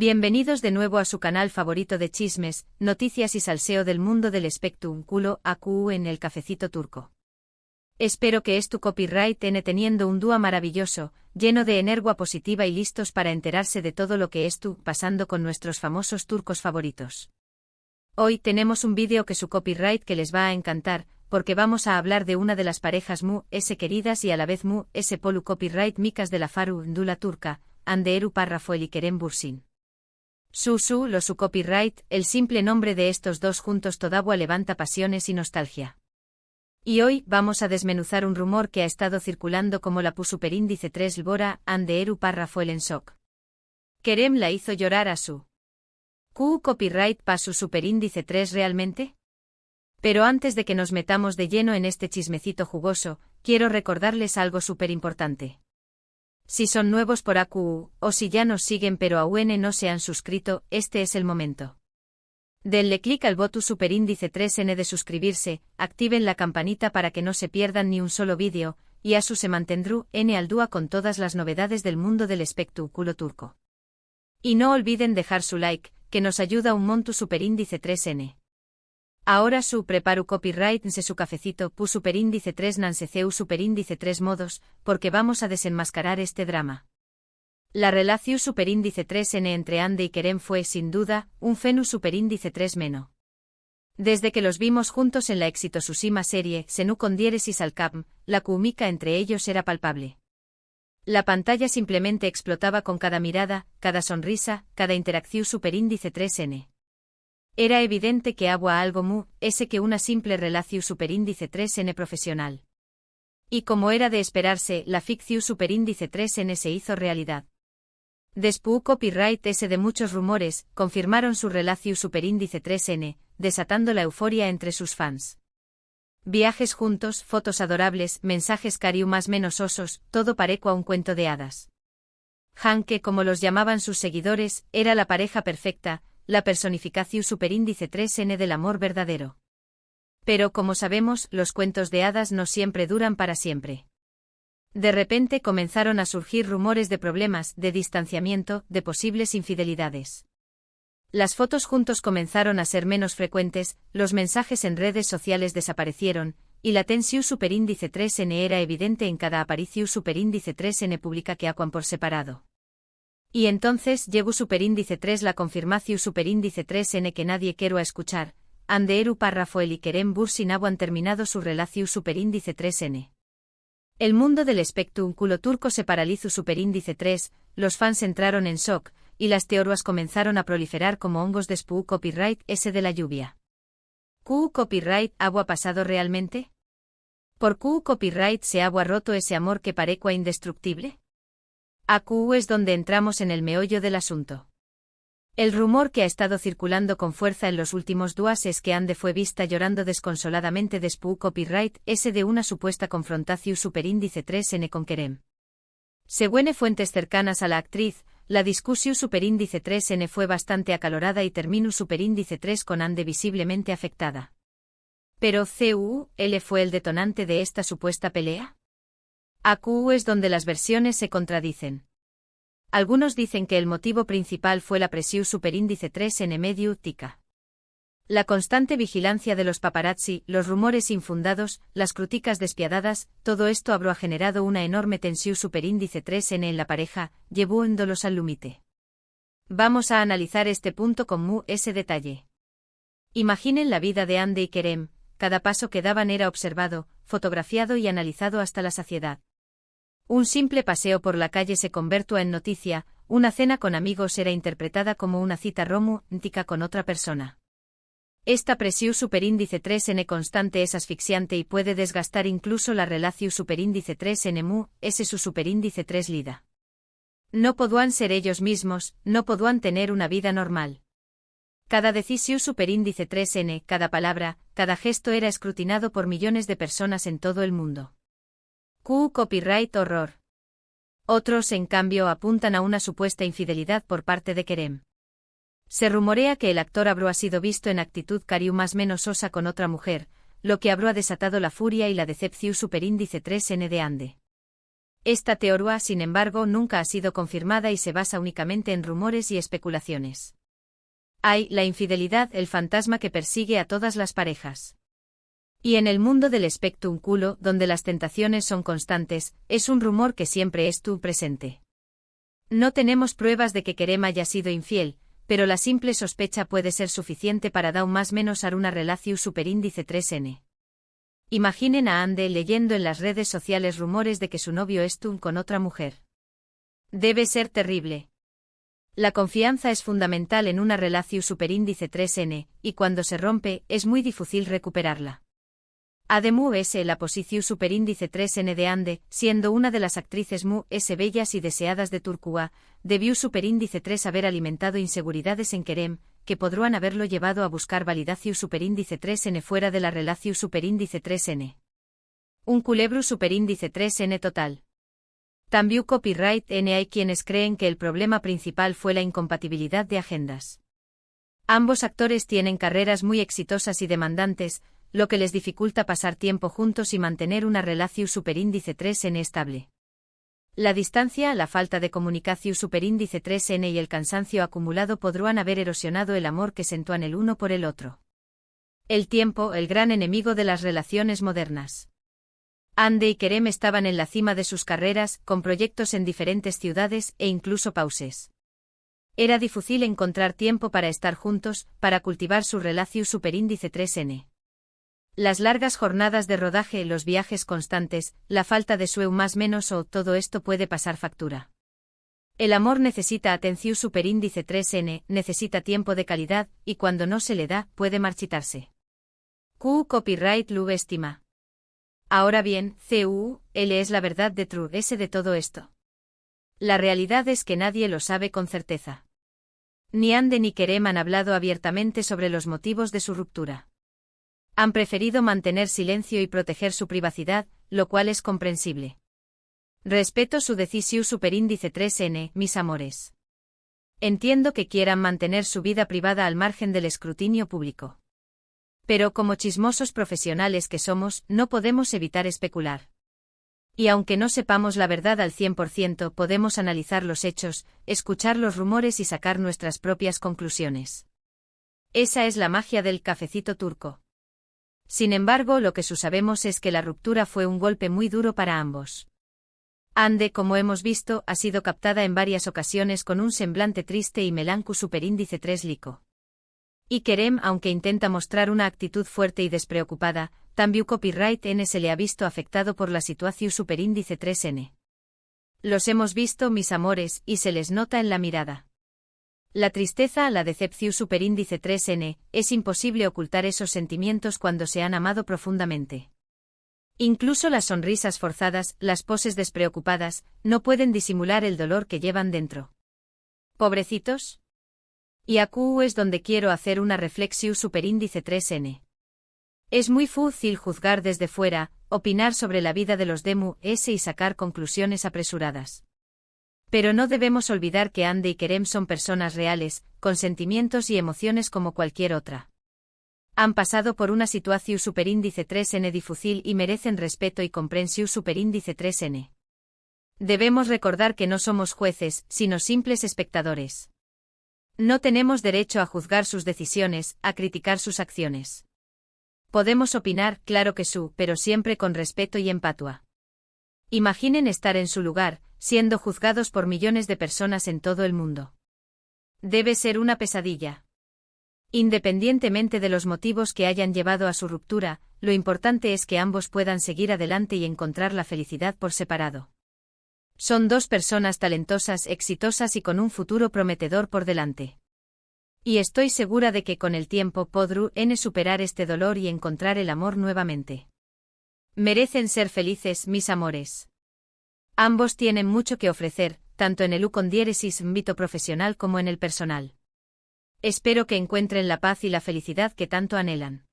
Bienvenidos de nuevo a su canal favorito de chismes, noticias y salseo del mundo del espectáculo AQU en el cafecito turco. Espero que tu copyright teniendo un día maravilloso, lleno de energía positiva y listos para enterarse de todo lo que pasando con nuestros famosos turcos favoritos. Hoy tenemos un vídeo que su copyright que les va a encantar, porque vamos a hablar de una de las parejas queridas y a la vez polu copyright micas de la farandula turca, Hande Erupar y Kerem Bürsin. Su copyright, el simple nombre de estos dos juntos todavía levanta pasiones y nostalgia. Y hoy vamos a desmenuzar un rumor que ha estado circulando como la superíndice 3 Lbora, Hande Erupar en shock. Kerem la hizo llorar a su copyright su superíndice 3 realmente. Pero antes de que nos metamos de lleno en este chismecito jugoso, quiero recordarles algo súper importante. Si son nuevos por AQU, o si ya nos siguen pero aún no se han suscrito, este es el momento. Denle clic al botón superíndice 3N de suscribirse, activen la campanita para que no se pierdan ni un solo vídeo, y se mantendrú al dúa con todas las novedades del mundo del espectáculo turco. Y no olviden dejar su like, que nos ayuda un monto superíndice 3N. Ahora preparo copyright su cafecito superíndice 3 nanseceu superíndice 3 modos, porque vamos a desenmascarar este drama. La relación superíndice 3N entre Hande y Kerem fue, sin duda, un fenu superíndice 3 meno. Desde que los vimos juntos en la exitosísima serie Senu con diéresis al cap, la química entre ellos era palpable. La pantalla simplemente explotaba con cada mirada, cada sonrisa, cada interacción superíndice 3N. Era evidente que había algo que una simple relación superíndice 3N profesional. Y como era de esperarse, la ficción superíndice 3N se hizo realidad. Después copyright de muchos rumores, confirmaron su relación superíndice 3N, desatando la euforia entre sus fans. Viajes juntos, fotos adorables, mensajes cariu más menos osos, todo pareco a un cuento de hadas. Hanke, como los llamaban sus seguidores, era la pareja perfecta, la personificación superíndice 3N del amor verdadero. Pero como sabemos, los cuentos de hadas no siempre duran para siempre. De repente comenzaron a surgir rumores de problemas, de distanciamiento, de posibles infidelidades. Las fotos juntos comenzaron a ser menos frecuentes, los mensajes en redes sociales desaparecieron, y la tensión superíndice 3N era evidente en cada aparición superíndice 3N pública que acuan por separado. Y entonces llegó superíndice 3 la confirmación superíndice 3N que nadie quiero escuchar, Hande Erupar y Kerem Bürsin han terminado su relación superíndice 3N. El mundo del espectáculo turco se paralizó superíndice 3, los fans entraron en shock, y las teorías comenzaron a proliferar como hongos después copyright de la lluvia. ¿Copyright ha pasado realmente? ¿Por copyright se ha roto ese amor que parecua indestructible? AQU es donde entramos en el meollo del asunto. El rumor que ha estado circulando con fuerza en los últimos días es que Hande fue vista llorando desconsoladamente después copyright de una supuesta confrontación superíndice 3N con Kerem. Según fuentes cercanas a la actriz, la discusión superíndice 3N fue bastante acalorada y terminó superíndice 3 con Hande visiblemente afectada. Pero ¿él fue el detonante de esta supuesta pelea? AQU es donde las versiones se contradicen. Algunos dicen que el motivo principal fue la presión superíndice 3N medio tica. La constante vigilancia de los paparazzi, los rumores infundados, las críticas despiadadas, todo esto habrá generado una enorme tensión superíndice 3N en la pareja, llevándolos al límite. Vamos a analizar este punto con ese detalle. Imaginen la vida de Hande y Kerem, cada paso que daban era observado, fotografiado y analizado hasta la saciedad. Un simple paseo por la calle se convirtió en noticia, una cena con amigos era interpretada como una cita romántica con otra persona. Esta presión superíndice 3N constante es asfixiante y puede desgastar incluso la relación superíndice 3N su superíndice 3 lida. No podían ser ellos mismos, no podían tener una vida normal. Cada decisión superíndice 3N, cada palabra, cada gesto era escrutinado por millones de personas en todo el mundo. Copyright horror. Otros, en cambio, apuntan a una supuesta infidelidad por parte de Kerem. Se rumorea que el actor habrá sido visto en actitud cariu más menos osa con otra mujer, lo que habrá desatado la furia y la decepción superíndice 3N de Hande. Esta teoría, sin embargo, nunca ha sido confirmada y se basa únicamente en rumores y especulaciones. Hay la infidelidad, el fantasma que persigue a todas las parejas. Y en el mundo del espectrum culo, donde las tentaciones son constantes, es un rumor que siempre estuvo presente. No tenemos pruebas de que Kerem haya sido infiel, pero la simple sospecha puede ser suficiente para dar más menos a una relación superíndice 3n. Imaginen a Ande leyendo en las redes sociales rumores de que su novio estuvo con otra mujer. Debe ser terrible. La confianza es fundamental en una relación superíndice 3n, y cuando se rompe, es muy difícil recuperarla. Además es la posición superíndice 3n de Ande, siendo una de las actrices más bellas y deseadas de Turquía, debió superíndice 3 haber alimentado inseguridades en Kerem, que podrían haberlo llevado a buscar validación superíndice 3n fuera de la relación superíndice 3n. Un culebro superíndice 3n total. También copyright n hay quienes creen que el problema principal fue la incompatibilidad de agendas. Ambos actores tienen carreras muy exitosas y demandantes, lo que les dificulta pasar tiempo juntos y mantener una relación superíndice 3n estable. La distancia, la falta de comunicación superíndice 3n y el cansancio acumulado podrían haber erosionado el amor que sentían el uno por el otro. El tiempo, el gran enemigo de las relaciones modernas. Ande y Kerem estaban en la cima de sus carreras, con proyectos en diferentes ciudades e incluso pauses. Era difícil encontrar tiempo para estar juntos, para cultivar su relación superíndice 3n. Las largas jornadas de rodaje, los viajes constantes, la falta de sueño más menos o todo esto puede pasar factura. El amor necesita atención superíndice 3n, necesita tiempo de calidad, y cuando no se le da, puede marchitarse. Copyright lo estima. Ahora bien, L es la verdad de true S de todo esto. La realidad es que nadie lo sabe con certeza. Ni Ande ni Kerem han hablado abiertamente sobre los motivos de su ruptura. Han preferido mantener silencio y proteger su privacidad, lo cual es comprensible. Respeto su decisión superíndice 3n, mis amores. Entiendo que quieran mantener su vida privada al margen del escrutinio público. Pero como chismosos profesionales que somos, no podemos evitar especular. Y aunque no sepamos la verdad al 100%, podemos analizar los hechos, escuchar los rumores y sacar nuestras propias conclusiones. Esa es la magia del cafecito turco. Sin embargo, lo que sabemos es que la ruptura fue un golpe muy duro para ambos. Ande, como hemos visto, ha sido captada en varias ocasiones con un semblante triste y melancólico superíndice 3 lico. Y Kerem, aunque intenta mostrar una actitud fuerte y despreocupada, también copyright n se le ha visto afectado por la situación superíndice 3n. Los hemos visto, mis amores, y se les nota en la mirada. La tristeza, la decepción superíndice 3n, es imposible ocultar esos sentimientos cuando se han amado profundamente. Incluso las sonrisas forzadas, las poses despreocupadas, no pueden disimular el dolor que llevan dentro. ¿Pobrecitos? Y aquí es donde quiero hacer una reflexión superíndice 3n. Es muy fácil juzgar desde fuera, opinar sobre la vida de los demás y sacar conclusiones apresuradas. Pero no debemos olvidar que Ande y Kerem son personas reales, con sentimientos y emociones como cualquier otra. Han pasado por una situación superíndice 3n difícil y merecen respeto y comprensión superíndice 3n. Debemos recordar que no somos jueces, sino simples espectadores. No tenemos derecho a juzgar sus decisiones, a criticar sus acciones. Podemos opinar, claro que sí, pero siempre con respeto y empatía. Imaginen estar en su lugar, siendo juzgados por millones de personas en todo el mundo. Debe ser una pesadilla. Independientemente de los motivos que hayan llevado a su ruptura, lo importante es que ambos puedan seguir adelante y encontrar la felicidad por separado. Son dos personas talentosas, exitosas y con un futuro prometedor por delante. Y estoy segura de que con el tiempo podrán superar este dolor y encontrar el amor nuevamente. Merecen ser felices, mis amores. Ambos tienen mucho que ofrecer, tanto en el con diéresis ámbito profesional como en el personal. Espero que encuentren la paz y la felicidad que tanto anhelan.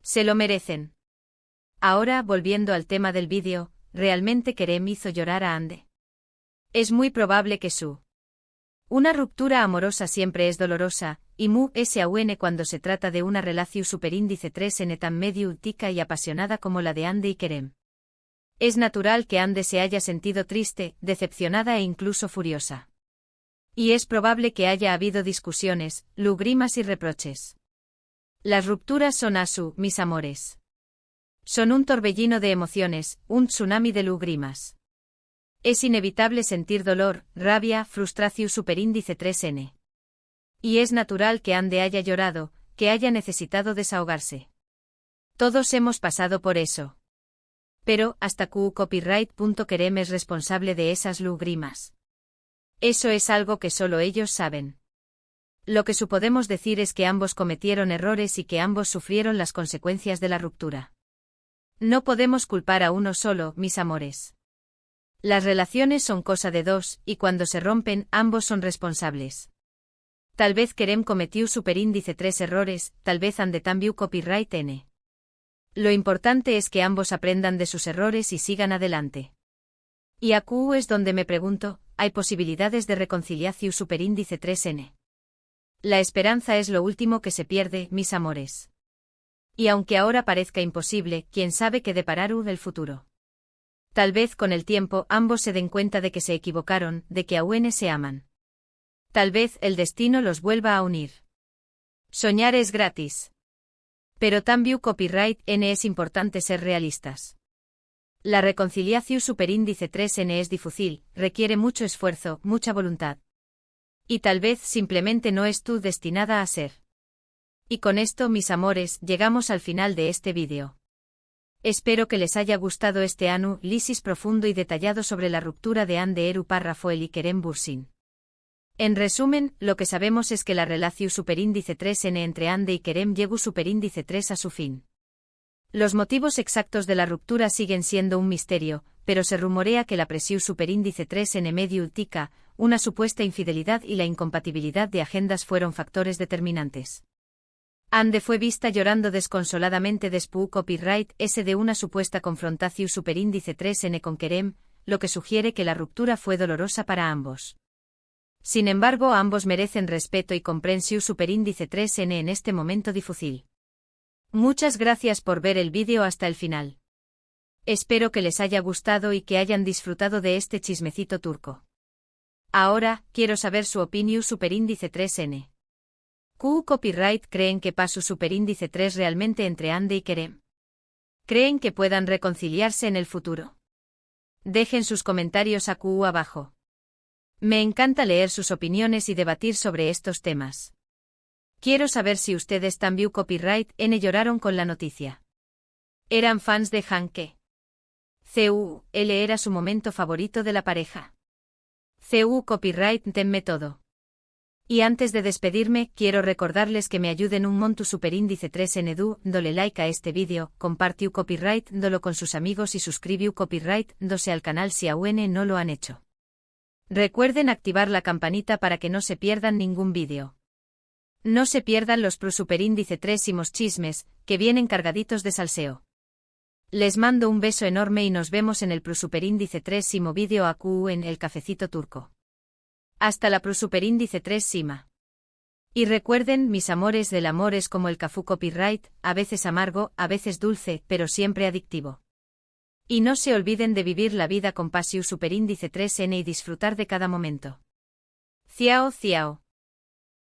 Se lo merecen. Ahora, volviendo al tema del vídeo, ¿realmente Kerem hizo llorar a Ande? Es muy probable que una ruptura amorosa siempre es dolorosa, y aún cuando se trata de una relación superíndice 3n tan medio utica y apasionada como la de Ande y Kerem. Es natural que Ande se haya sentido triste, decepcionada e incluso furiosa. Y es probable que haya habido discusiones, lágrimas y reproches. Las rupturas son Asu, mis amores. Son un torbellino de emociones, un tsunami de lágrimas. Es inevitable sentir dolor, rabia, frustración superíndice 3N. Y es natural que Ande haya llorado, que haya necesitado desahogarse. Todos hemos pasado por eso. Pero, hasta Copyright.kerem es responsable de esas lágrimas. Eso es algo que solo ellos saben. Lo que podemos decir es que ambos cometieron errores y que ambos sufrieron las consecuencias de la ruptura. No podemos culpar a uno solo, mis amores. Las relaciones son cosa de dos, y cuando se rompen, ambos son responsables. Tal vez Kerem cometió superíndice 3 errores, tal vez Ande también copyright N. Lo importante es que ambos aprendan de sus errores y sigan adelante. Y aquí es donde me pregunto, ¿hay posibilidades de reconciliación superíndice 3N? La esperanza es lo último que se pierde, mis amores. Y aunque ahora parezca imposible, quién sabe qué deparará el futuro. Tal vez con el tiempo ambos se den cuenta de que se equivocaron, de que aún se aman. Tal vez el destino los vuelva a unir. Soñar es gratis. Pero también copyright N es importante ser realistas. La reconciliación superíndice 3N es difícil, requiere mucho esfuerzo, mucha voluntad. Y tal vez simplemente no es tú destinada a ser. Y con esto, mis amores, llegamos al final de este vídeo. Espero que les haya gustado este análisis profundo y detallado sobre la ruptura de Ande Eru Rafael y Kerem Bürsin. En resumen, lo que sabemos es que la relación superíndice 3N entre Ande y Kerem llegó superíndice 3 a su fin. Los motivos exactos de la ruptura siguen siendo un misterio, pero se rumorea que la presión superíndice 3N medio ultica, una supuesta infidelidad y la incompatibilidad de agendas fueron factores determinantes. Ande fue vista llorando desconsoladamente después copyright S de una supuesta confrontación superíndice 3N con Kerem, lo que sugiere que la ruptura fue dolorosa para ambos. Sin embargo, ambos merecen respeto y comprensión superíndice 3N en este momento difícil. Muchas gracias por ver el vídeo hasta el final. Espero que les haya gustado y que hayan disfrutado de este chismecito turco. Ahora, quiero saber su opinión superíndice 3N. Copyright ¿creen que pasó superíndice 3 realmente entre Ande y Kerem? ¿Creen que puedan reconciliarse en el futuro? Dejen sus comentarios aquí abajo. Me encanta leer sus opiniones y debatir sobre estos temas. Quiero saber si ustedes también copyright N lloraron con la noticia. ¿Eran fans de Hanke? CUL era su momento favorito de la pareja. Copyright tenme todo. Y antes de despedirme, quiero recordarles que me ayuden un monto superíndice 3N dole like a este vídeo, compartiu copyright dolo con sus amigos y suscribiu copyright dose al canal si aún no lo han hecho. Recuerden activar la campanita para que no se pierdan ningún vídeo. No se pierdan los superíndice 3 chismes, que vienen cargaditos de salseo. Les mando un beso enorme y nos vemos en el superíndice 3 vídeo aquí en el cafecito turco. Hasta la superíndice 3 Sima. Y recuerden, mis amores, del amor es como el cafú copyright, a veces amargo, a veces dulce, pero siempre adictivo. Y no se olviden de vivir la vida con pasión superíndice 3N y disfrutar de cada momento. Ciao, ciao.